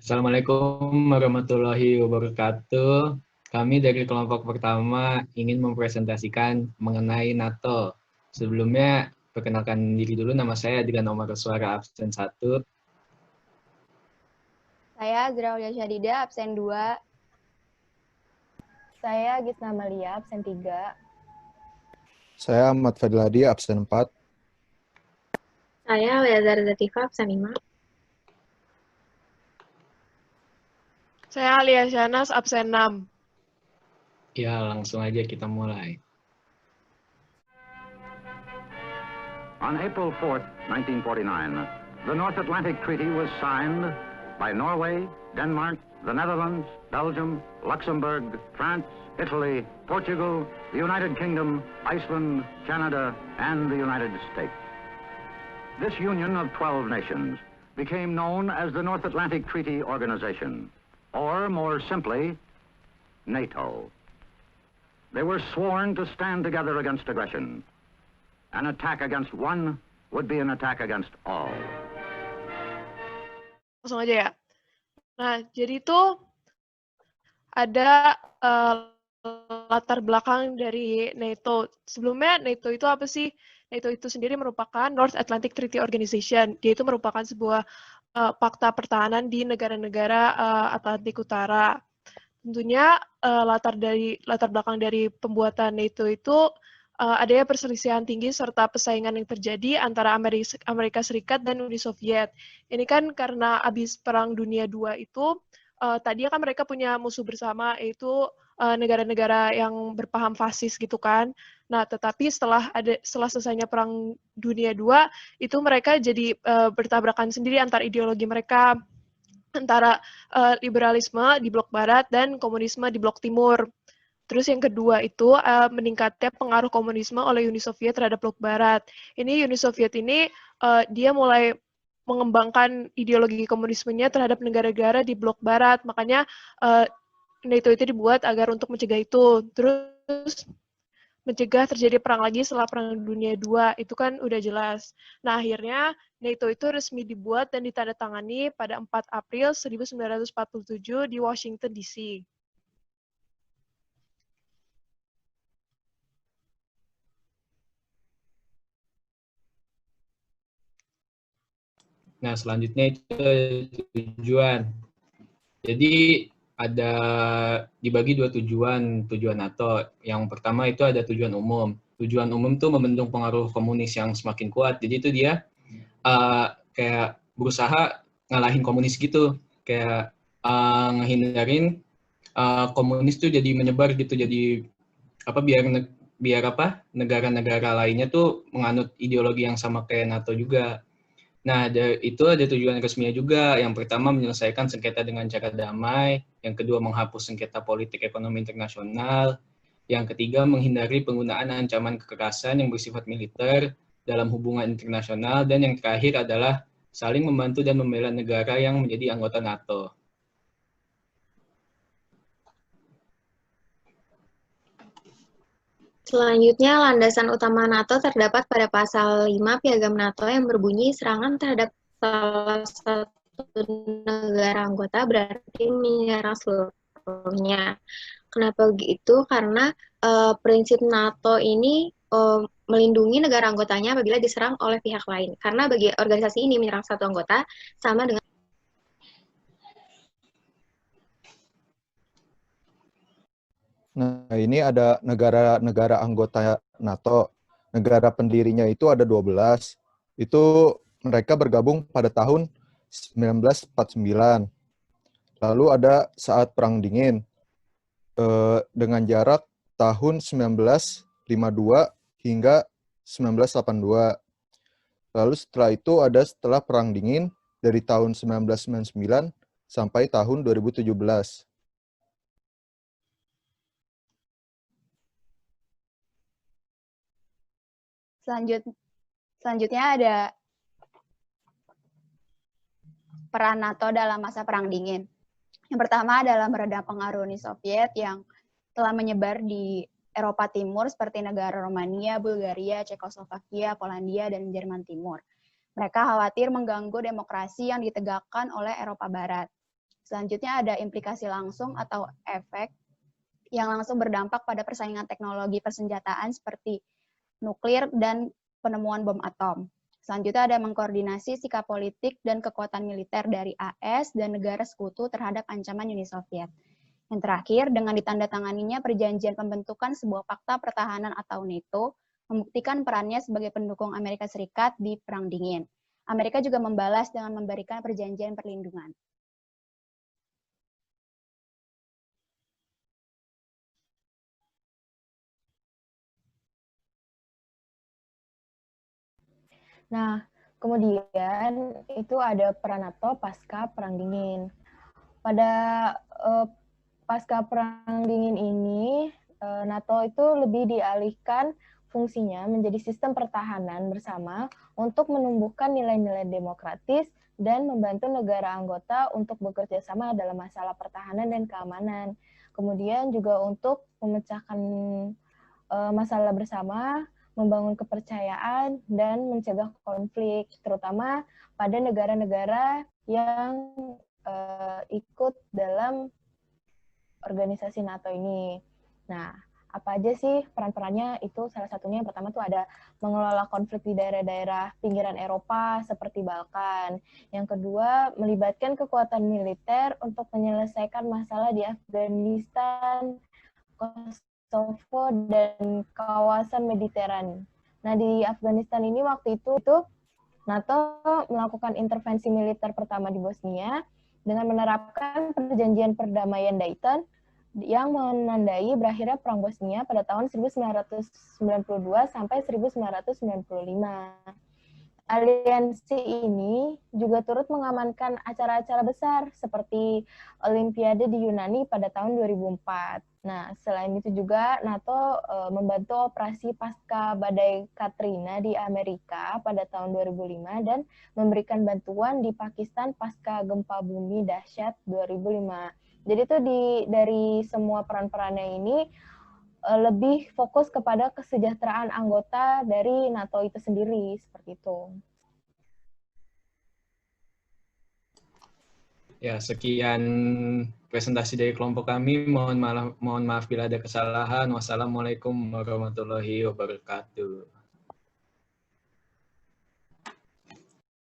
Assalamualaikum warahmatullahi wabarakatuh. Kami dari kelompok pertama ingin mempresentasikan mengenai NATO. Sebelumnya, perkenalkan diri dulu, nama saya dengan nomor suara absen 1. Saya Zraulia Syadida, absen 2. Saya Gisna Melia, absen 3. Saya Ahmad Fadladi, absen 4. Saya Leazar Zatifa, absen 5. Saya Alia Shanas, absen 6. Ya, langsung aja kita mulai. On April 4th, 1949, the North Atlantic Treaty was signed by Norway, Denmark, the Netherlands, Belgium, Luxembourg, France, Italy, Portugal, the United Kingdom, Iceland, Canada, and the United States. This union of 12 nations became known as the North Atlantic Treaty Organization, or more simply, NATO. They were sworn to stand together against aggression. An attack against one would be an attack against all. Langsung aja ya. Nah, jadi itu ada latar belakang dari NATO. Sebelumnya NATO itu apa sih? NATO itu sendiri merupakan North Atlantic Treaty Organization. Dia itu merupakan sebuah fakta pertahanan di negara-negara Atlantik Utara. Tentunya latar belakang dari pembuatan NATO itu adanya perselisihan tinggi serta persaingan yang terjadi antara Amerika Serikat dan Uni Soviet. Ini kan karena habis Perang Dunia II itu, tadinya kan mereka punya musuh bersama, yaitu negara-negara yang berpaham fasis gitu kan. Nah, tetapi setelah selesainya Perang Dunia II, itu mereka jadi bertabrakan sendiri antar ideologi mereka, antara liberalisme di blok barat dan komunisme di blok timur. Terus yang kedua itu meningkatnya pengaruh komunisme oleh Uni Soviet terhadap blok barat. Ini Uni Soviet ini dia mulai mengembangkan ideologi komunismenya terhadap negara-negara di blok barat. Makanya NATO itu dibuat agar untuk mencegah itu. Terus mencegah terjadi perang lagi setelah Perang Dunia II, itu kan udah jelas. Nah, akhirnya NATO itu resmi dibuat dan ditandatangani pada 4 April 1947 di Washington, D.C. Nah, selanjutnya itu tujuan. Jadi ada dibagi 2 tujuan NATO. Yang pertama itu ada tujuan umum. Tujuan umum tuh membendung pengaruh komunis yang semakin kuat. Jadi itu dia kayak berusaha ngalahin komunis gitu, kayak ngehindarin komunis tuh jadi menyebar gitu, jadi biar negara-negara lainnya tuh menganut ideologi yang sama kayak NATO juga. Nah, itu ada tujuan resminya juga. Yang pertama, menyelesaikan sengketa dengan cara damai. Yang kedua, menghapus sengketa politik ekonomi internasional. Yang ketiga, menghindari penggunaan ancaman kekerasan yang bersifat militer dalam hubungan internasional. Dan yang terakhir adalah saling membantu dan membela negara yang menjadi anggota NATO. Selanjutnya, landasan utama NATO terdapat pada pasal 5 Piagam NATO yang berbunyi serangan terhadap salah satu negara anggota berarti menyerang seluruhnya. Kenapa begitu? Karena prinsip NATO ini melindungi negara anggotanya apabila diserang oleh pihak lain. Karena bagi organisasi ini menyerang satu anggota sama dengan Nah, ini ada negara-negara anggota NATO. Negara pendirinya itu ada 12. Itu mereka bergabung pada tahun 1949. Lalu ada saat Perang Dingin dengan jarak tahun 1952 hingga 1982. Lalu setelah itu ada setelah Perang Dingin dari tahun 1999 sampai tahun 2017. Selanjutnya ada peran NATO dalam masa Perang Dingin. Yang pertama adalah meredam pengaruh Uni Soviet yang telah menyebar di Eropa Timur seperti negara Romania, Bulgaria, Cekoslovakia, Polandia, dan Jerman Timur. Mereka khawatir mengganggu demokrasi yang ditegakkan oleh Eropa Barat. Selanjutnya ada implikasi langsung atau efek yang langsung berdampak pada persaingan teknologi persenjataan seperti nuklir dan penemuan bom atom. Selanjutnya ada mengkoordinasi sikap politik dan kekuatan militer dari AS dan negara sekutu terhadap ancaman Uni Soviet. Yang terakhir, dengan ditandatanganinya perjanjian pembentukan sebuah fakta pertahanan atau NATO, membuktikan perannya sebagai pendukung Amerika Serikat di Perang Dingin. Amerika juga membalas dengan memberikan perjanjian perlindungan. Nah, kemudian itu ada peran NATO pasca Perang Dingin. Pada pasca Perang Dingin ini, NATO itu lebih dialihkan fungsinya menjadi sistem pertahanan bersama untuk menumbuhkan nilai-nilai demokratis dan membantu negara anggota untuk bekerja sama dalam masalah pertahanan dan keamanan. Kemudian juga untuk memecahkan masalah bersama, membangun kepercayaan, dan mencegah konflik, terutama pada negara-negara yang ikut dalam organisasi NATO ini. Nah, apa aja sih peran-perannya? Itu salah satunya yang pertama tuh ada mengelola konflik di daerah-daerah pinggiran Eropa seperti Balkan. Yang kedua, melibatkan kekuatan militer untuk menyelesaikan masalah di Afghanistan, Kosovo, dan kawasan Mediteran. Nah, di Afghanistan ini waktu itu NATO melakukan intervensi militer pertama di Bosnia dengan menerapkan perjanjian perdamaian Dayton yang menandai berakhirnya Perang Bosnia pada tahun 1992 sampai 1995. Aliansi ini juga turut mengamankan acara-acara besar seperti Olimpiade di Yunani pada tahun 2004. Nah, selain itu juga NATO membantu operasi pasca badai Katrina di Amerika pada tahun 2005 dan memberikan bantuan di Pakistan pasca gempa bumi dahsyat 2005. Jadi itu dari semua peran-perannya ini lebih fokus kepada kesejahteraan anggota dari NATO itu sendiri, seperti itu. Ya, sekian presentasi dari kelompok kami. Mohon maaf bila ada kesalahan. Wassalamualaikum warahmatullahi wabarakatuh.